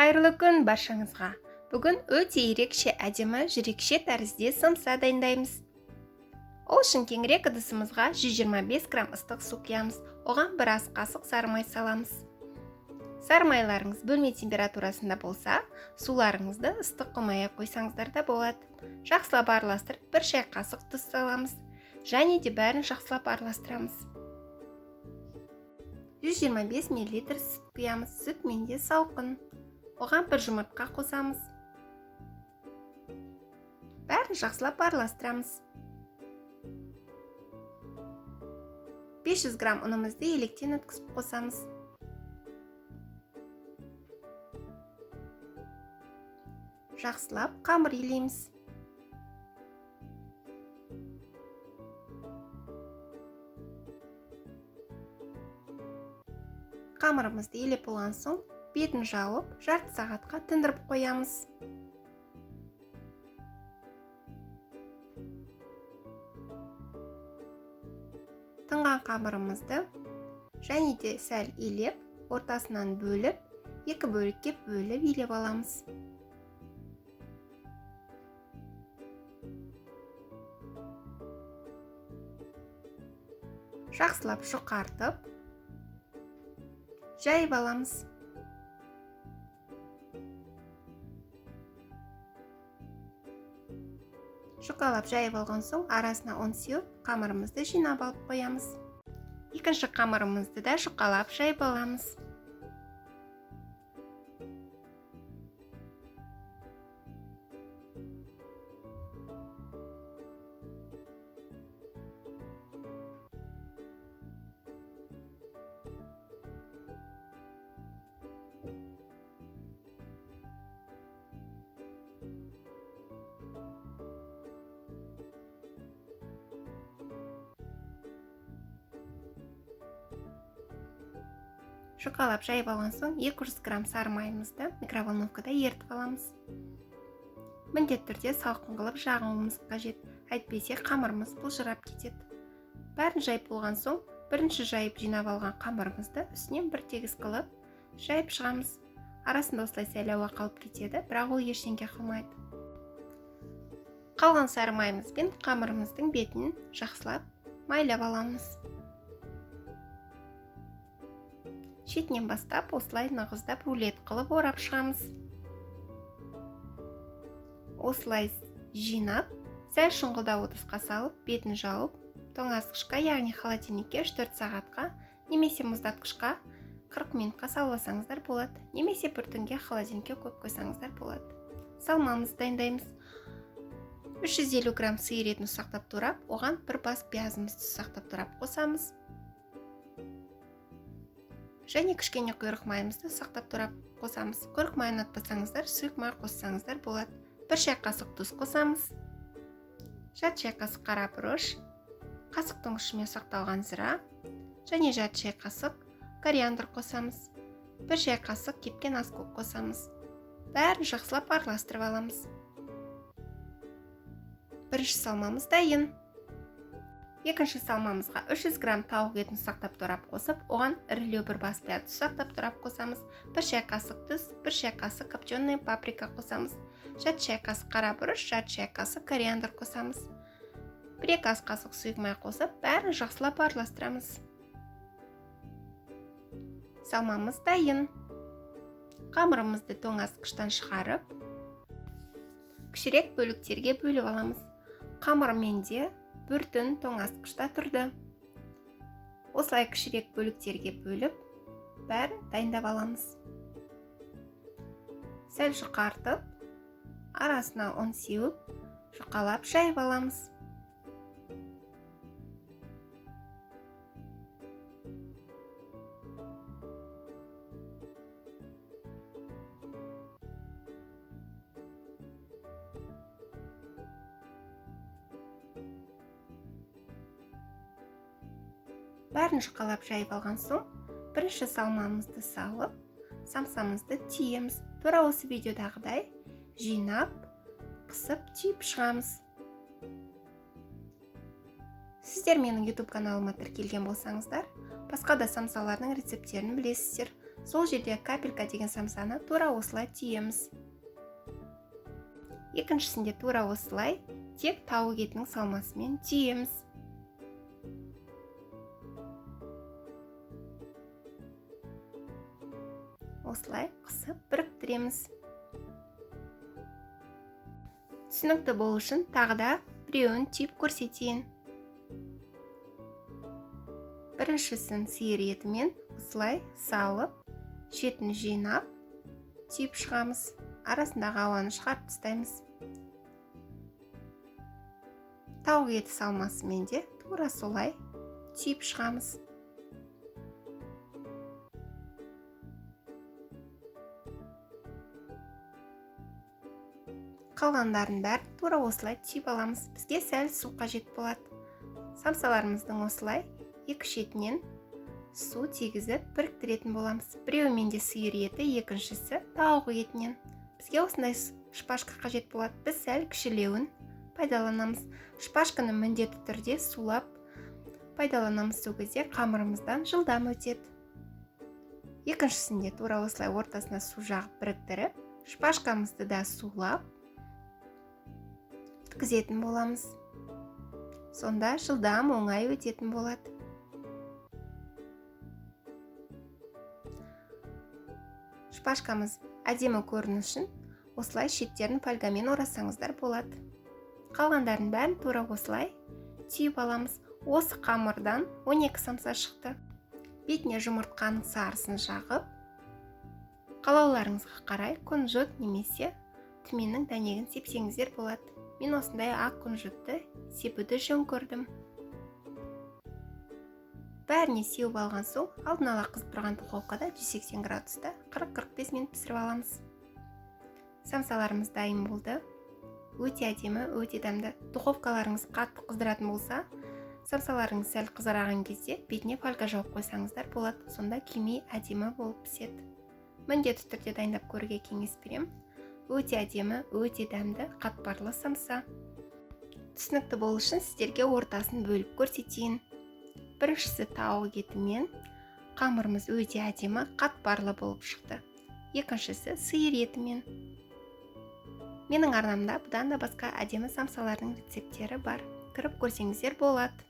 Қайырлы күн баршаңызға. Бүгін өте ерекше әдемі жүрекше тәрізде самса дайындаймыз. Ол үшін кеңірек ыдысымызға 125 грамм ыстық су құямыз. Оған бір ас қасық сары май саламыз. Сары майларыңыз бөлме температурасында болса, суларыңызды ыстық қылмай қойсаңыздар да болады. Жақсылап араластырып, бір шай қасық тұз саламыз. Және де бәрін жақсылап араластырамыз. 125 мл сүт құямыз. Сүт менде салқын. Оған бір жұмыртқа қосамыз. Бәрін жақсылап араластырамыз. 500 грамм ұнымызды електен өткізіп қосамыз. Жақсылап қамыр илейміз. Қамырымызды илеп болған соң, бетін жауып, жарты сағатқа тындырып қоямыз. Тынған қамырымызды және де сәл илеп, ортасынан бөліп, екі бөлікке бөліп илеп аламыз. Жақсылап жұқартып, жайып аламыз. Жұқалап жайып алған соң, арасына ұн сеуіп, қамырымызды жинап алып қоямыз. Екінші қамырымызды да жұқалап жайып аламыз. Жұқалап жайып алған соң, 200 грамм сары майымызды микроволновкада ерітіп аламыз. Міндетті түрде салқын қылып жағуымыз қажет, әйтпесе қамырымыз бұлжырап кетеді. Бәрін жайып болған соң, бірінші жайып жинап алған қамырымызды үстінен бір тегіс қылып жайып шығамыз. Арасында осылай сәл ауа қалып кетеді, бірақ ол ештеңе қылмайды. Қалған сары майымызбен қамырымыздың бетін жақсылап майлап аламыз. Шетінен бастап, осылай нығыздап рулет қылып орап шығамыз. Осылай жинап, сәл шұңғылдау ыдысқа салып, бетін жауып, тоңазытқышқа, яғни холодильникке 3-4 сағатқа, немесе мұздатқышқа 40 минутқа салып болады, немесе бір түнге холодильникке қойып қойсаңыздар болады. Салмамызды дайындаймыз. 350 грамм сиыр етін ұсақтап турап, оған бір бас пиязымызды ұсақтап турап қосамыз. Және кішкене құйрық майымызды сақтап турап қосамыз. Құйрық майын ұнатпасаңыздар, сұйық май қоссаңыздар болады. Бір шай қасық тұз қосамыз. Жарты шай қасық қара бұрыш, қасықтың ұшымен сақталған зира, және жарты шай қасық кориандр қосамыз. Бір шай қасық кепкен аскөк қосамыз. Бәрін жақсылап араластырып аламыз. Бірінші салмамыз дайын. Екінші салмамызға 300 грамм тауық етін ұсақтап турап қосып, оған ірілеу бір бас пиязды ұсақтап турап қосамыз. Бір шай қасық тұз, бір шай қасық копченый паприка қосамыз. Жарты шай қасық қара бұрыш, жарты шай қасық кориандр қосамыз. 1-2 ас қасық сұйық май қосып, бәрін жақсылап араластырамыз. Салмамыз дайын. Қамырымызды тоңазытқыштан шығарып, кішірек бөліктерге бөліп аламыз. Қамыр менде бір түн тоңазытқышта тұрды. Осылай кішірек бөліктерге бөліп, бәрін дайындап аламыз. Сәл жұқартып, арасына ұн сеуіп, жұқалап жайып аламыз. Бәрін жұқалап жайып алған соң, бірінші салмамызды салып, самсамызды түйеміз. Тура осы видеодағыдай жинап, қысып түйіп шығамыз. Сіздер менің YouTube каналыма тіркелген болсаңыздар, басқа да самсалардың рецепттерін білесіздер. сол жерде капелька деген самсаны тура осылай түйеміз. Екіншісінде тура осылай тек тауық етінің салмасымен түйеміз. Осылай қысып біріктіреміз. Түсінікті болу үшін тағы да біреуін түйіп көрсетейін. Біріншісін сиыр етімен осылай салып, шетін жинап, түйіп шығамыз. Арасындағы ауаны шығарып тастаймыз. Тауық еті салмасымен де тура солай түйіп шығамыз. Қалғандарын бәрін тура осылай түйіп аламыз. Бізге сәл су қажет болады. Самсаларымыздың осылай екі шетінен су тигізіп біріктіретін боламыз. Біреуімен де сиыр еті, екіншісі тауық етінен. Бізге осындай шпажка қажет болады. Біз сәл кішілеуін пайдаланамыз. Шпажканы міндетті түрде сулап пайдаланамыз. Сол кезде қамырымыздан жылдам өтеді. Екіншісінде тура осылай ортасына су жағып біріктіріп, шпажкамызды да сулап өткізетін боламыз. Сонда жылдам оңай өтетін болады. Шпажкамыз әдемі көріну үшін осылай шеттерін фольгамен орасаңыздар болады. Қалғандарын бәрін тура осылай түйіп аламыз. Осы қамырдан 12 самса шықты. Бетіне жұмыртқаның сарысын жағып, қалауларыңызға қарай күнжіт немесе түменнің дәнегін сепсеңіздер болады. Мен осындай ақ күнжітті сепуді жөн көрдім. Бәріне сеуіп алған соң, алдын ала қызып тұрған духовкада 180 градуста 40-45 минут пісіріп аламыз. Самсаларымыз дайын болды. Өте әдемі, өте дәмді. Духовкаларыңыз қатты қыздыратын болса, самсаларыңыз сәл қызарған кезде бетіне фольга жауып қойсаңыздар болады. Сонда күймей әдемі болып піседі. Міндетті түрде дайындап көруге кеңес беремін. Өте әдемі, өте дәмді, қатпарлы самса. Түсінікті болу үшін сіздерге ортасын бөліп көрсетейін. Біріншісі тауық етімен, қамырымыз өте әдемі, қатпарлы болып шықты. Екіншісі сиыр етімен. Менің арнамда бұдан да басқа әдемі самсалардың рецепттері бар. Кіріп көрсеңіздер болады.